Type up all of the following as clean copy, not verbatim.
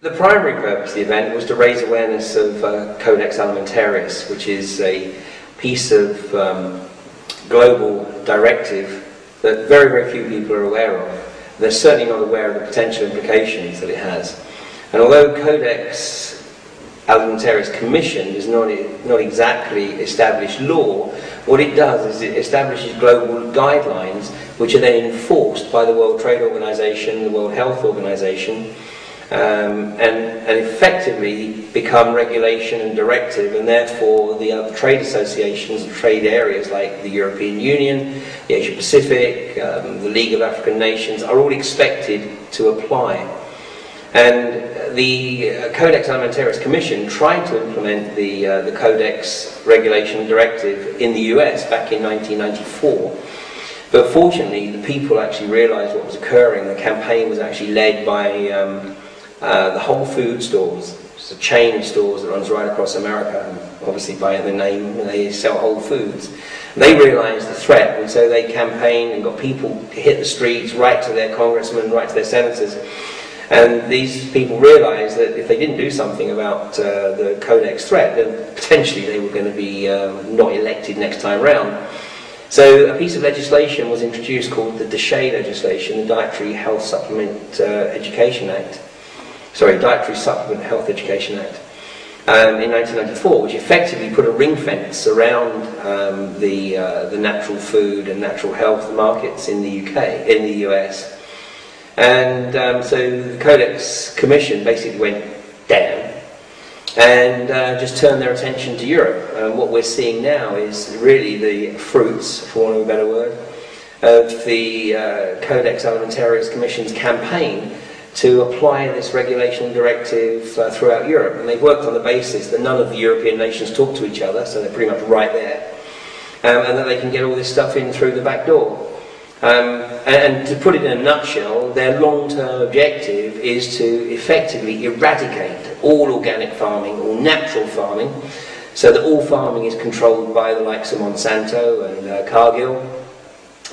The primary purpose of the event was to raise awareness of Codex Alimentarius, which is a piece of global directive that very, very few people are aware of. They're certainly not aware of the potential implications that it has. And although Codex Alimentarius Commission is not exactly established law, what it does is it establishes global guidelines which are then enforced by the World Trade Organization, the World Health Organization, and effectively become regulation and directive, and therefore the other trade associations and trade areas like the European Union, the Asia Pacific, the League of African Nations are all expected to apply. And the Codex Alimentarius Commission tried to implement the Codex Regulation Directive in the US back in 1994. But fortunately, the people actually realized what was occurring. The campaign was actually led by the Whole Food stores. It's a chain of stores that runs right across America, and obviously by the name, they sell Whole Foods. They realized the threat, and so they campaigned and got people to hit the streets, right to their congressmen, right to their senators. And these people realized that if they didn't do something about the Codex threat, then potentially they were going to be not elected next time round. So a piece of legislation was introduced called the DSHEA legislation, the Dietary Health Supplement Education Act. Sorry, Dietary Supplement Health Education Act. In 1994, which effectively put a ring fence around the natural food and natural health markets in the UK, in the US. And so the Codex Commission basically went down and just turned their attention to Europe. And what we're seeing now is really the fruits, for want of a better word, of the Codex Alimentarius Commission's campaign to apply this regulation directive throughout Europe. And they've worked on the basis that none of the European nations talk to each other, so they're pretty much right there, and that they can get all this stuff in through the back door. And to put it in a nutshell, their long-term objective is to effectively eradicate all organic farming, all natural farming, so that all farming is controlled by the likes of Monsanto and Cargill.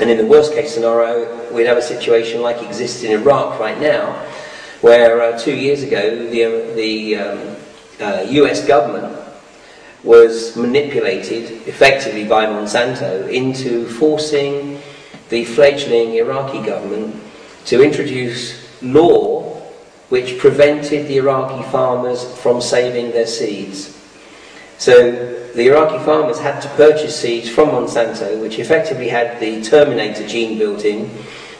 And in the worst case scenario, we'd have a situation like exists in Iraq right now, where 2 years ago the US government was manipulated effectively by Monsanto into forcing the fledgling Iraqi government to introduce law which prevented the Iraqi farmers from saving their seeds. So the Iraqi farmers had to purchase seeds from Monsanto, which effectively had the Terminator gene built in.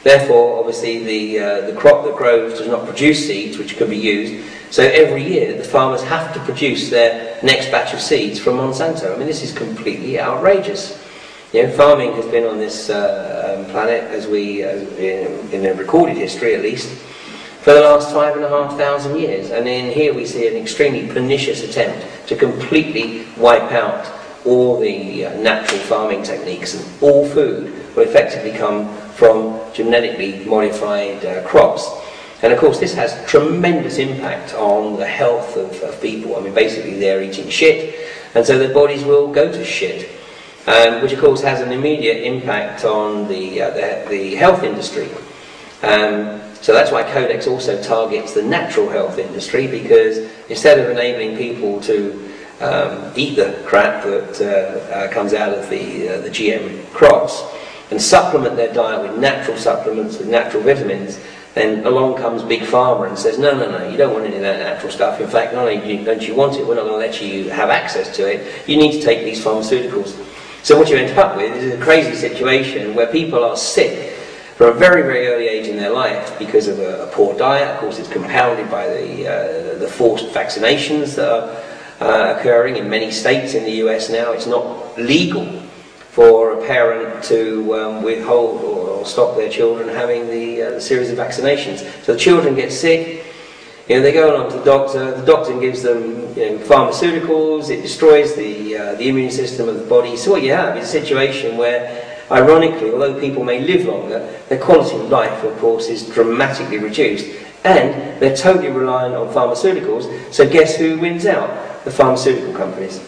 Therefore, obviously, the crop that grows does not produce seeds which could be used. So every year, the farmers have to produce their next batch of seeds from Monsanto. I mean, this is completely outrageous. You know, farming has been on this planet, in a recorded history at least, for the last 5,500 years. And in here we see an extremely pernicious attempt to completely wipe out all the natural farming techniques, and all food will effectively come from genetically modified crops. And of course this has tremendous impact on the health of people. I mean, basically they're eating shit, and so their bodies will go to shit. Which of course has an immediate impact on the health industry. So that's why Codex also targets the natural health industry, because instead of enabling people to eat the crap that comes out of the GM crops and supplement their diet with natural supplements, with natural vitamins, then along comes Big Pharma and says, no, no, no, you don't want any of that natural stuff. In fact, not only don't you want it, we're not going to let you have access to it. You need to take these pharmaceuticals. So what you end up with is a crazy situation where people are sick from a very, very early age in their life because of a poor diet. Of course, it's compounded by the forced vaccinations that are occurring in many states in the US now. It's not legal for a parent to withhold or stop their children having the series of vaccinations. So the children get sick. You know, they go along to the doctor gives them, you know, pharmaceuticals, it destroys the immune system of the body. So what you have is a situation where, ironically, although people may live longer, their quality of life, of course, is dramatically reduced, and they're totally reliant on pharmaceuticals. So guess who wins out? The pharmaceutical companies.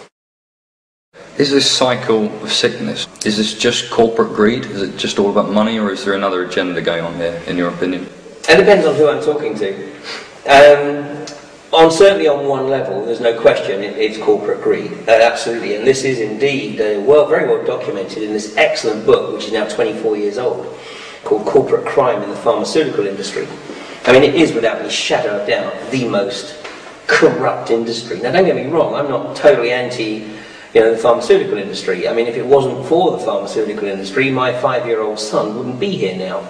Is this cycle of sickness, is this just corporate greed? Is it just all about money, or is there another agenda going on here, in your opinion? It depends on who I'm talking to. certainly on one level, there's no question, it's corporate greed, absolutely. And this is indeed very well documented in this excellent book, which is now 24 years old, called Corporate Crime in the Pharmaceutical Industry. I mean, it is without any shadow of doubt the most corrupt industry. Now, don't get me wrong, I'm not totally anti, the pharmaceutical industry. I mean, if it wasn't for the pharmaceutical industry, my 5-year-old son wouldn't be here now.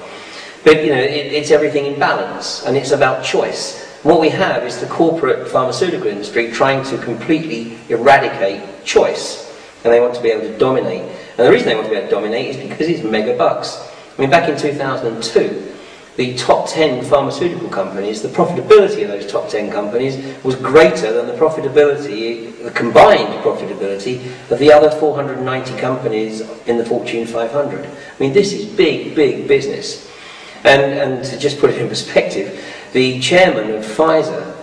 But, it's everything in balance, and it's about choice. What we have is the corporate pharmaceutical industry trying to completely eradicate choice, and they want to be able to dominate. And the reason they want to be able to dominate is because it's mega bucks. I mean, back in 2002, the top 10 pharmaceutical companies, the profitability of those top 10 companies was greater than the profitability, the combined profitability of the other 490 companies in the Fortune 500. I mean, this is big, big business. And to just put it in perspective, the chairman of Pfizer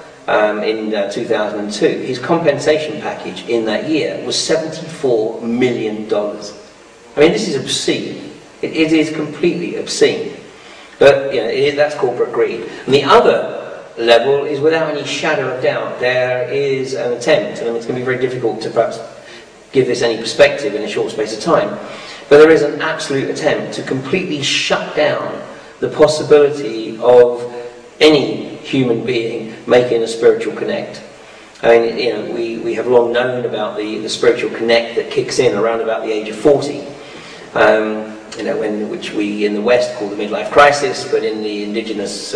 in 2002, his compensation package in that year was $74 million. I mean, this is obscene. It is completely obscene. But that's corporate greed. And the other level is, without any shadow of doubt, there is an attempt, and it's going to be very difficult to perhaps give this any perspective in a short space of time, but there is an absolute attempt to completely shut down the possibility of any human being making a spiritual connect. I mean, we have long known about the spiritual connect that kicks in around about the age of 40. Which we in the West call the midlife crisis, but in the indigenous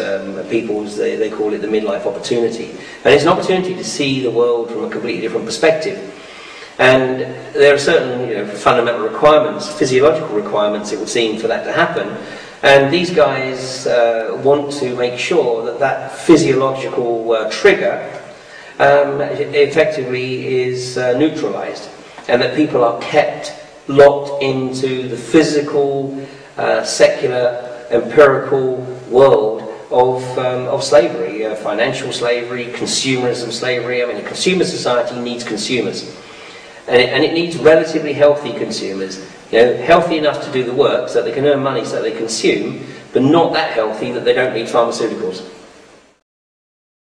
peoples they call it the midlife opportunity. And it's an opportunity to see the world from a completely different perspective. And there are certain fundamental requirements, physiological requirements, it would seem, for that to happen. And these guys want to make sure that that physiological trigger effectively is neutralized, and that people are kept locked into the physical, secular, empirical world of slavery, financial slavery, consumerism slavery. I mean, a consumer society needs consumers, and it needs relatively healthy consumers, healthy enough to do the work so that they can earn money so that they consume, but not that healthy that they don't need pharmaceuticals.